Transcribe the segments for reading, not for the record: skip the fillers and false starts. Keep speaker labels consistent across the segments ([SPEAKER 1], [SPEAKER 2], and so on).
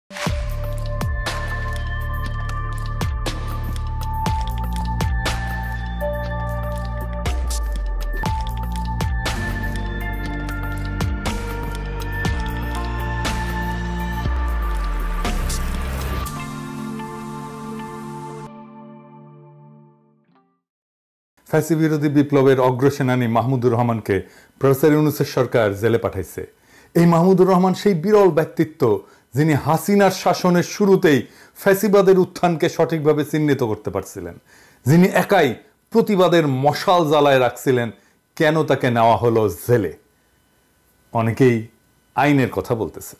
[SPEAKER 1] ফ্যাসি বিরোধী বিপ্লবের অগ্রসেনানী মাহমুদুর রহমানকে প্রফেসর ইউনূসের সরকার জেলে পাঠাইছে। এই মাহমুদুর রহমান সেই বিরল ব্যক্তিত্ব যিনি হাসিনার শাসনের শুরুতেই ফ্যাসিবাদের উত্থানকে সঠিকভাবে চিহ্নিত করতে পারছিলেন, যিনি একাই প্রতিবাদের মশাল জ্বালায় রাখছিলেন। কেন তাকে নেওয়া হলো জেলে? অনেকেই আইনের কথা বলতেছেন।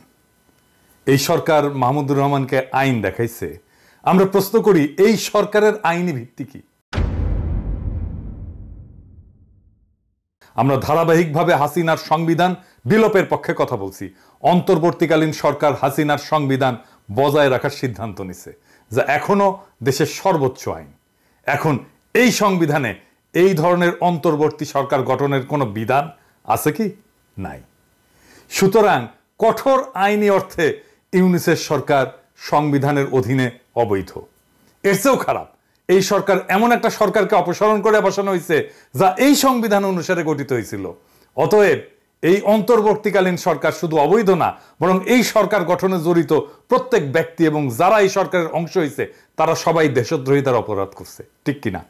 [SPEAKER 1] এই সরকার মাহমুদুর রহমানকে আইন দেখাইছে। আমরা প্রশ্ন করি, এই সরকারের আইনি ভিত্তি কি? আমরা ধারাবাহিকভাবে হাসিনার সংবিধান বিলোপের পক্ষে কথা বলছি। অন্তর্বর্তীকালীন সরকার হাসিনার সংবিধান বজায় রাখার সিদ্ধান্ত নিছে, যা এখনো দেশের সর্বোচ্চ আইন। এখন এই সংবিধানে এই ধরনের অন্তর্বর্তী সরকার গঠনের কোনো বিধান আছে কি? নাই। সুতরাং কঠোর আইনি অর্থে ইউনূসের সরকার সংবিধানের অধীনে অবৈধ। এর চেয়েও খারাপ, এই সরকার এমন একটা সরকারকে অপসারণ করে বসানো হয়েছে যা এই সংবিধান অনুসারে গঠিত হয়েছিল। অতএব এই অন্তর্বর্তীকালীন সরকার শুধু অবৈধ না, বরং এই সরকার গঠনে জড়িত প্রত্যেক ব্যক্তি এবং যারা এই সরকারের অংশ হয়েছে তারা সবাই দেশদ্রোহিতার অপরাধ করছে। ঠিক কিনা?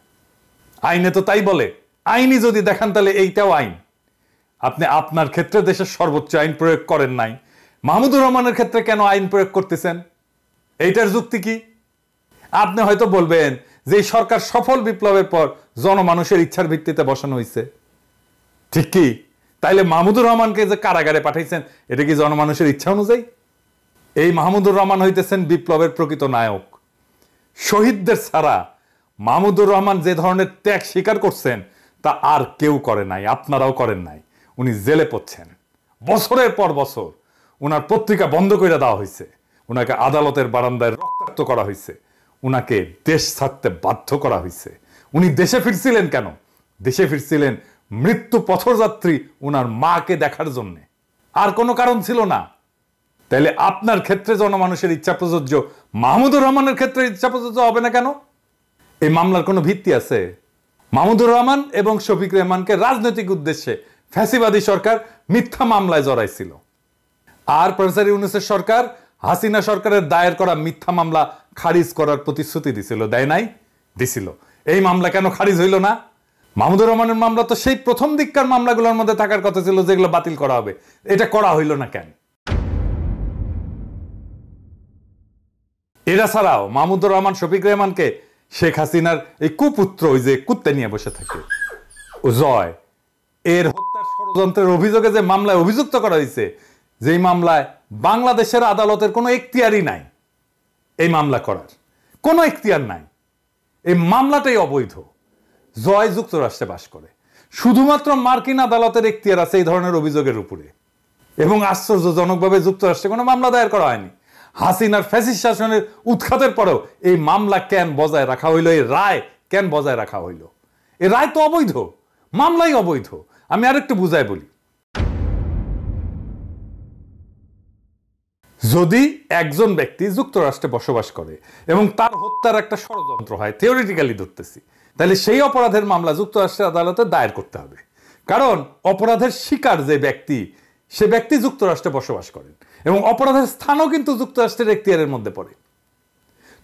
[SPEAKER 1] আইনে তো তাই বলে। আইনি যদি দেখান তাহলে এইটাও আইন। আপনি আপনার ক্ষেত্রে দেশের সর্বোচ্চ আইন প্রয়োগ করেন নাই, মাহমুদুর রহমানের ক্ষেত্রে কেন আইন প্রয়োগ করতেছেন? এইটার যুক্তি কি? আপনি হয়তো বলবেন যে সরকার সফল বিপ্লবের পর জনমানুষের ইচ্ছার ভিত্তিতে বসানো হয়েছে। ঠিক কি? তাইলে মাহমুদুর রহমানকে যে কারাগারে পাঠাইছেন এটা কি জনমানুষের ইচ্ছা অনুযায়ী? এই মাহমুদুর রহমান হইতেছেন বিপ্লবের প্রকৃত নায়ক। শহীদদের ছাড়া মাহমুদুর রহমান যে ধরনের ত্যাগ স্বীকার করছেন তা আর কেউ করে নাই, আপনারাও করেন নাই। উনি জেলে পড়ছেন বছরের পর বছর। উনার পত্রিকা বন্ধ করে দেওয়া হয়েছে, উনাকে আদালতের বারান্দায় রক্তাক্ত করা হয়েছে, উনাকে দেশ ছাড়তে বাধ্য করা হয়েছে। উনি দেশে ফিরছিলেন কেন? দেশে ফিরছিলেন মৃত্যু পথযাত্রী উনার মাকে দেখার জন্যে, আর কোনো কারণ ছিল না। তাইলে আপনার ক্ষেত্রে জনমানুষের ইচ্ছা প্রযোজ্য, মাহমুদুর রহমানের ক্ষেত্রে ইচ্ছা প্রযোজ্য হবে না কেন? এই মামলার কোনো ভিত্তি আছে? মাহমুদুর রহমান এবং শফিক রেহমানকে রাজনৈতিক উদ্দেশ্যে ফ্যাসিবাদী সরকার মিথ্যা মামলায় জড়াইছিল, আর প্রফেসর ইউনূসের সরকার হাসিনা সরকারের দায়ের করা মিথ্যা মামলা খারিজ করার প্রতিশ্রুতি দিছিল। দেয় নাই? দিছিল। এই মামলা কেন খারিজ হইল না? মাহমুদুর রহমানের মামলা তো সেই প্রথম দিককার মামলাগুলোর মধ্যে থাকার কথা ছিল যেগুলো বাতিল করা হবে। এটা করা হইল না কেন? এরা ছাড়াও মাহমুদুর রহমান শফিক রেহমানকে শেখ হাসিনার এই কুপুত্র, ওই যে কুত্তে নিয়ে বসে থাকে ও জয়, এর হত্যার ষড়যন্ত্রের অভিযোগে যে মামলায় অভিযুক্ত করা হয়েছে, যেই মামলায় বাংলাদেশের আদালতের কোনো এখতিয়ারই নাই, এই মামলা করার কোনো এখতিয়ার নাই, এই মামলাটাই অবৈধ। জয় যুক্তরাষ্ট্রে বাস করে, শুধুমাত্র মার্কিন আদালতের এখতিয়ার আছে এই ধরনের অভিযোগের উপরে, এবং আশ্চর্যজনকভাবে যুক্তরাষ্ট্রে কোনো মামলা দায়ের করা হয়নি। হাসিনার ফ্যাসিস্ট শাসনের উৎখাতের পরেও এই মামলা কেন বজায় রাখা হইল? এই রায় কেন বজায় রাখা হইল? এই রায় তো অবৈধ, মামলাই অবৈধ। আমি আরেকটু বুঝাই বলি। যদি একজন ব্যক্তি যুক্তরাষ্ট্রে বসবাস করে এবং তার হত্যার একটা ষড়যন্ত্র হয়, থিওরিটিক্যালি ধরতেছি, তাহলে সেই অপরাধের মামলা যুক্তরাষ্ট্রের আদালতে দায়ের করতে হবে। কারণ অপরাধের শিকার যে ব্যক্তি, সে ব্যক্তি যুক্তরাষ্ট্রে বসবাস করেন এবং অপরাধের স্থানও কিন্তু যুক্তরাষ্ট্রের এখতিয়ারের মধ্যে পড়ে।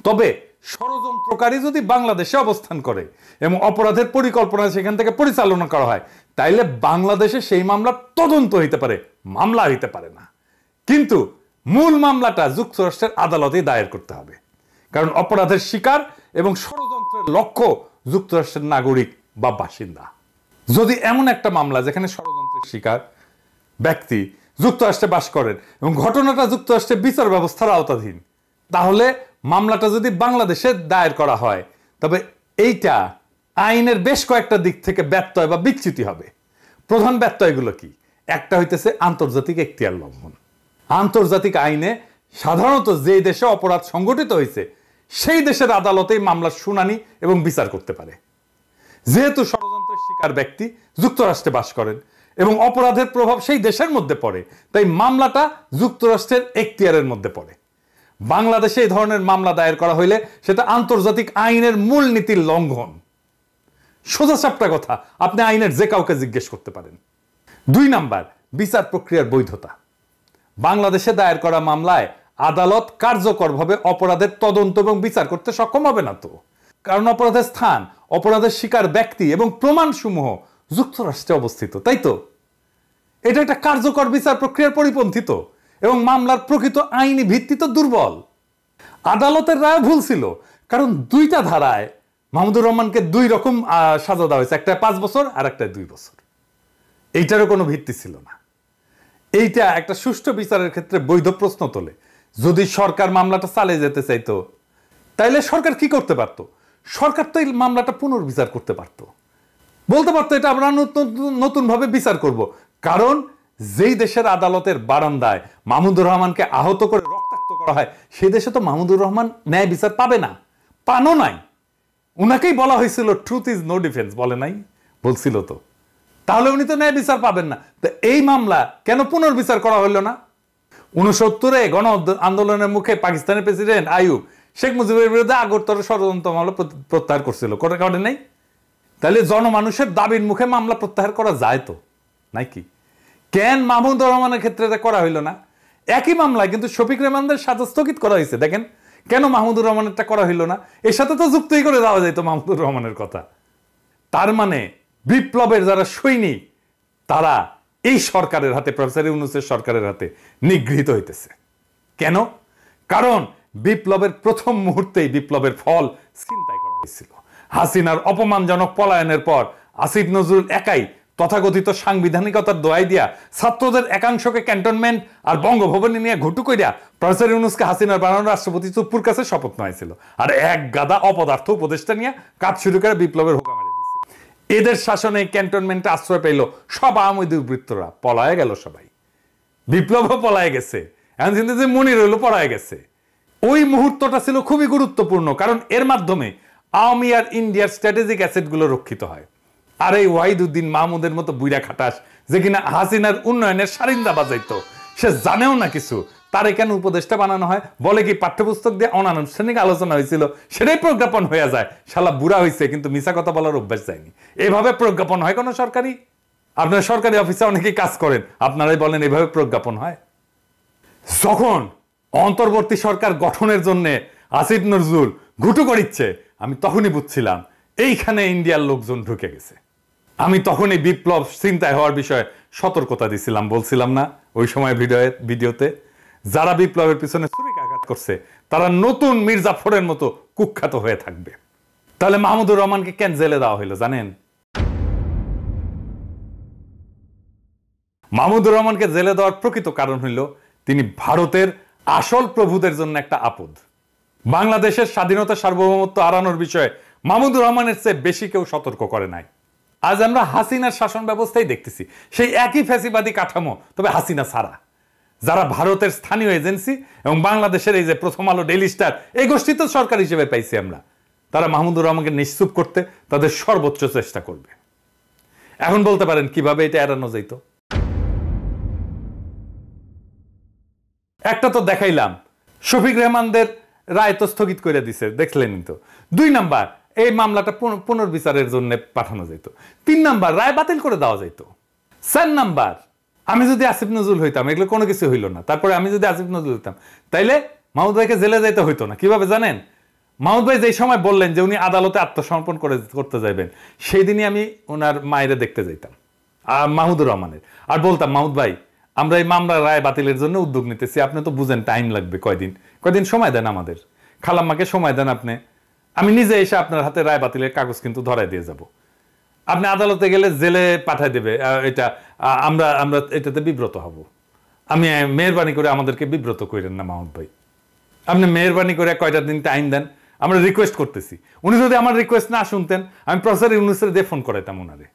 [SPEAKER 1] তবে ষড়যন্ত্রকারী যদি বাংলাদেশে অবস্থান করে এবং অপরাধের পরিকল্পনা সেখান থেকে পরিচালনা করা হয়, তাইলে বাংলাদেশে সেই মামলা তদন্ত হইতে পারে, মামলা হইতে পারে না। কিন্তু মূল মামলাটা যুক্তরাষ্ট্রের আদালতে দায়ের করতে হবে, কারণ অপরাধের শিকার এবং ষড়যন্ত্রের লক্ষ্য যুক্তরাষ্ট্রের নাগরিক বা বাসিন্দা। যদি এমন একটা মামলা যেখানে ষড়যন্ত্রের শিকার ব্যক্তি যুক্তরাষ্ট্রে বাস করেন এবং ঘটনাটা যুক্তরাষ্ট্রের বিচার ব্যবস্থার আওতাধীন, তাহলে মামলাটা যদি বাংলাদেশে দায়ের করা হয়, তবে এইটা আইনের বেশ কয়েকটা দিক থেকে ব্যত্যয় বা বিচ্যুতি হবে। প্রধান ব্যত্যয়গুলো কি? একটা হইতেছে আন্তর্জাতিক এখতিয়ার লঙ্ঘন। আন্তর্জাতিক আইনে সাধারণত যে দেশে অপরাধ সংঘটিত হয়েছে সেই দেশের আদালতেই মামলার শুনানি এবং বিচার করতে পারে। যেহেতু ষড়যন্ত্রের শিকার ব্যক্তি যুক্তরাষ্ট্রে বাস করেন এবং অপরাধের প্রভাব সেই দেশের মধ্যে পড়ে, তাই মামলাটা যুক্তরাষ্ট্রের এখতিয়ারের মধ্যে পড়ে। বাংলাদেশে এই ধরনের মামলা দায়ের করা হইলে সেটা আন্তর্জাতিক আইনের মূলনীতির লঙ্ঘন। সোজা সাপটা কথা, আপনি আইনের যে কাউকে জিজ্ঞেস করতে পারেন। 2 নাম্বার, বিচার প্রক্রিয়ার বৈধতা। বাংলাদেশে দায়ের করা মামলায় আদালত কার্যকরভাবে অপরাধের তদন্ত এবং বিচার করতে সক্ষম হবে না তো, কারণ অপরাধের স্থান, অপরাধের শিকার ব্যক্তি এবং প্রমাণসমূহ যুক্তরাষ্ট্রে অবস্থিত, তাই তো? এটা একটা কার্যকর বিচার প্রক্রিয়ার পরিপন্থী তো, এবং মামলার প্রকৃত আইনি ভিত্তি তো দুর্বল। আদালতের রায় ভুল ছিল, কারণ 2টা ধারায় মাহমুদুর রহমানকে 2 রকম সাজা দেওয়া হয়েছে, একটা 5 বছর আর একটা 2 বছর। এইটারও কোনো ভিত্তি ছিল না। এইটা একটা সুষ্ঠু বিচারের ক্ষেত্রে বৈধ প্রশ্ন তোলে। যদি সরকার মামলাটা চালিয়ে যেতে চাইতো, তাইলে সরকার কি করতে পারত? সরকার তো এই মামলাটা পুনর্বিচার করতে পারত, বলতে পারতো এটা আমরা নতুন ভাবে বিচার করব। কারণ যেই দেশের আদালতের বারান্দায় মাহমুদুর রহমানকে আহত করে রক্তাক্ত করা হয়, সেই দেশে তো মাহমুদুর রহমান ন্যায় বিচার পাবে না, পানো নাই। উনাকেই বলা হয়েছিল ট্রুথ ইজ নো ডিফেন্স, বলে নাই? বলছিল তো। তাহলে উনি তো ন্যায় বিচার পাবেন না। তো এই মামলা কেন পুনর্বিচার করা হইল না? 69-এ গণ আন্দোলনের মুখে পাকিস্তানের প্রেসিডেন্ট আইয়ুব শেখ মুজিবের বিরুদ্ধে আগরতলা ষড়যন্ত্র মামলা প্রত্যাহার করছিল, করে নাই? তাহলে জনমানুষের দাবির মুখে মামলা প্রত্যাহার করা যায় তো নাকি? কেন মাহমুদুর রহমানের ক্ষেত্রে এটা করা হইল না? একই মামলায় কিন্তু শফিক রেহমানদের সাজা স্থগিত করা হয়েছে। দেখেন কেন মাহমুদুর রহমানেরটা করা হইল না? এর সাথে তো যুক্তই করে দেওয়া যেত মাহমুদুর রহমানের কথা। তার মানে বিপ্লবের যারা সৈনিক, তারা এই সরকারের হাতে, প্রফেসর ইউনূসের সরকারের হাতে নিগৃহীত হইতেছে। কেন? কারণ বিপ্লবের প্রথম মুহূর্তেই বিপ্লবের ফল ছিনতাই করা হয়েছিল। হাসিনার অপমানজনক পলায়নের পর আসিফ নজরুল একাই তথাকথিত সাংবিধানিকতার দোহাই দিয়া ছাত্রদের একাংশকে ক্যান্টনমেন্ট আর বঙ্গভবনে নিয়ে ঘুটু কইরা প্রফেসর ইউনূসকে হাসিনার বানানো রাষ্ট্রপতি চুপ্পুর কাছে শপথ নেওয়াইছিল, আর এক গাদা অপদার্থ উপদেষ্টা নিয়ে কাজ শুরু করে বিপ্লবের হোকা মেরে দিয়েছিল। এদের শাসনে ক্যান্টনমেন্টে আশ্রয় পেল সব আওয়ামী দুর্বৃত্তরা, পলায় গেল সবাই, বিপ্লবও পলায় গেছে, এখন কিন্তু যে মনির হইল পলায় গেছে। ওই মুহূর্তটা ছিল খুবই গুরুত্বপূর্ণ, কারণ এর মাধ্যমে আওয়ামী আর ইন্ডিয়ার স্ট্র্যাটেজিক অ্যাসেটগুলো রক্ষিত হয়। আর এই ওয়াহিদুদ্দিন মাহমুদের মতো বুইরা খাটাস, যে কিনা হাসিনার উন্নয়নের সারিন্দা বাজাইতো, সে জানেও না কিছু, তার এখানে উপদেষ্টা বানানো হয়, বলে কি পাঠ্যপুস্তক দিয়ে অনানুষ্ঠানিক আলোচনা হয়েছিল, সেটাই প্রজ্ঞাপন হয়ে যায়। শালা বুড়া হয়েছে কিন্তু মিছা কথা বলার অভ্যাস যায়নি। এভাবে প্রজ্ঞাপন হয় কোনো সরকারি? আপনার সরকারি অফিসে অনেকেই কাজ করেন, আপনারাই বলেন এভাবে প্রজ্ঞাপন হয়? যখন অন্তর্বর্তী সরকার গঠনের জন্য আসিফ নজরুল ঘুটু করিচ্ছে, আমি তখনই বুঝছিলাম এইখানে ইন্ডিয়ার লোকজন ঢুকে গেছে। আমি তখনই বিপ্লব চিন্তায় হওয়ার বিষয়ে সতর্কতা দিছিলাম, বলছিলাম না ওই সময় ভিডিওতে, যারা বিপ্লবের পিছনে ছুরিকাঘাত করছে তারা নতুন মির্জাফরের মতো কুখ্যাত হয়ে থাকবে। তাহলে মাহমুদুর রহমানকে কেন জেলে দেওয়া হইল জানেন? মাহমুদুর রহমানকে জেলে দেওয়ার প্রকৃত কারণ হইল তিনি ভারতের আসল প্রভুদের জন্য একটা আপদ। বাংলাদেশের স্বাধীনতা সার্বভৌমত্ব হারানোর বিষয়ে মাহমুদুর রহমানের চেয়ে বেশি কেউ সতর্ক করে নাই। আজ আমরা হাসিনার শাসন ব্যবস্থাই দেখতেছি, সেই একই ফ্যাসিবাদী কাঠামো, তবে হাসিনা ছাড়া। যারা ভারতের স্থানীয় এজেন্সি এবং বাংলাদেশের এই যে প্রথম আলো, ডেইলি স্টার, এই গোষ্ঠী তো সরকার হিসেবে পাইছি আমরা, তারা মাহমুদুর রহমানকে নিশ্চুপ করতে তাদের সর্বোচ্চ চেষ্টা করবে। এখন বলতে পারেন কিভাবে এটা এড়ানো যেত? একটা তো দেখাইলাম, শফিক রেহমানদের রায় তো স্থগিত করে দিছে, দেখলেনই তো। 2 নাম্বার, এই মামলাটা পুনর্বিচারের জন্য পাঠানো যেত। 3 নাম্বার, রায় বাতিল করে দেওয়া যেত। 4 নাম্বার, আমি যদি আসিফ নজরুল হইতাম, এগুলো কোনো কিছু হইল না, তারপরে আমি যদি আসিফ নজরুল হইতাম, তাইলে মাহমুদ ভাইকে জেলে যাইতে হইতো না। কিভাবে জানেন? মাহমুদ ভাই যেই সময় বললেন যে উনি আদালতে আত্মসমর্পণ করতে যাইবেন, সেই দিনই আমি ওনার মায়েরে দেখতে যাইতাম, মাহমুদুর রহমানের, আর বলতাম, মাহমুদ ভাই আমরা এই মামলার রায় বাতিলের জন্য উদ্যোগ নিতেছি, আপনি তো বুঝেন টাইম লাগবে, কয়দিন সময় দেন আমাদের, খালাম্মাকে সময় দেন আপনি, আমি নিজে এসে আপনার হাতে রায় বাতিলের কাগজ কিন্তু ধরাই দিয়ে যাব, আপনি আদালতে গেলে জেলে পাঠায় দেবে, এটা আমরা এটাতে বিব্রত হব। আমি মেহরবানি করে আমাদেরকে বিব্রত করেন না মাহমুদ ভাই, আপনি মেহরবানি করে কয়টা দিন টাইম দেন, আমরা রিকোয়েস্ট করতেছি। উনি যদি আমার রিকোয়েস্ট না শুনতেন, আমি প্রফেসর ইউনূসের দিয়ে ফোন করাইতাম ওনারে,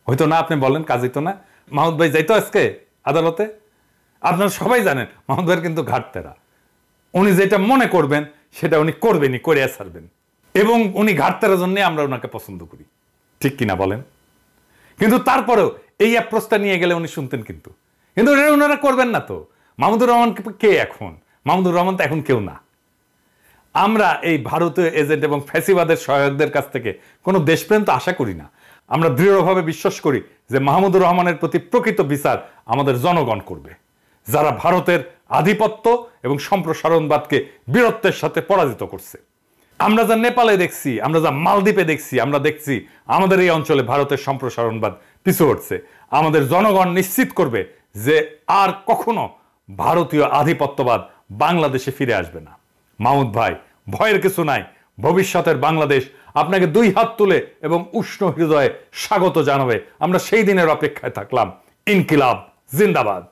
[SPEAKER 1] হয়তো না, আপনি বলেন কাজ হইতো না। মাহমুদ ভাই যাইতো আজকে আদালতে? আপনারা সবাই জানেন মাহমুদ ভাইয়ের কিন্তু ঘাটতেরা, উনি যেটা মনে করবেন সেটা উনি করবেনই, করে ছাড়বেন, এবং উনি ঘাটতেরার জন্য আমরা ওনাকে পছন্দ করি, ঠিক কিনা বলেন? কিন্তু তারপরেও এই অ্যাপ্রোচটা নিয়ে গেলে উনি শুনতেন, কিন্তু ওনারা করবেন না তো। মাহমুদুর রহমান কে এখন? মাহমুদুর রহমান তো এখন কেউ না, আমরা এই ভারতীয় এজেন্ট এবং ফ্যাসিবাদের সহায়কদের কাছ থেকে কোনো দেশপ্রেম তো আশা করি না। আমরা দৃঢ়ভাবে বিশ্বাস করি যে মাহমুদুর রহমানের প্রতি প্রকৃত বিচার আমাদের জনগণ করবে, যারা ভারতের আধিপত্য এবং সম্প্রসারণবাদকে বীরত্বের সাথে পরাজিত করছে। আমরা যা নেপালে দেখছি, আমরা যা মালদ্বীপে দেখছি, আমরা দেখছি আমাদের এই অঞ্চলে ভারতের সম্প্রসারণবাদ পিছু হটছে। আমাদের জনগণ নিশ্চিত করবে যে আর কখনো ভারতীয় আধিপত্যবাদ বাংলাদেশে ফিরে আসবে না। মাহমুদ ভাই, ভয়ের কিছু নাই। ভবিষ্যতের বাংলাদেশ আপনাকে দুই হাত তুলে এবং উষ্ণ হৃদয়ে স্বাগত জানাবে। আমরা সেই দিনের অপেক্ষায় থাকলাম। ইনকিলাব জিন্দাবাদ।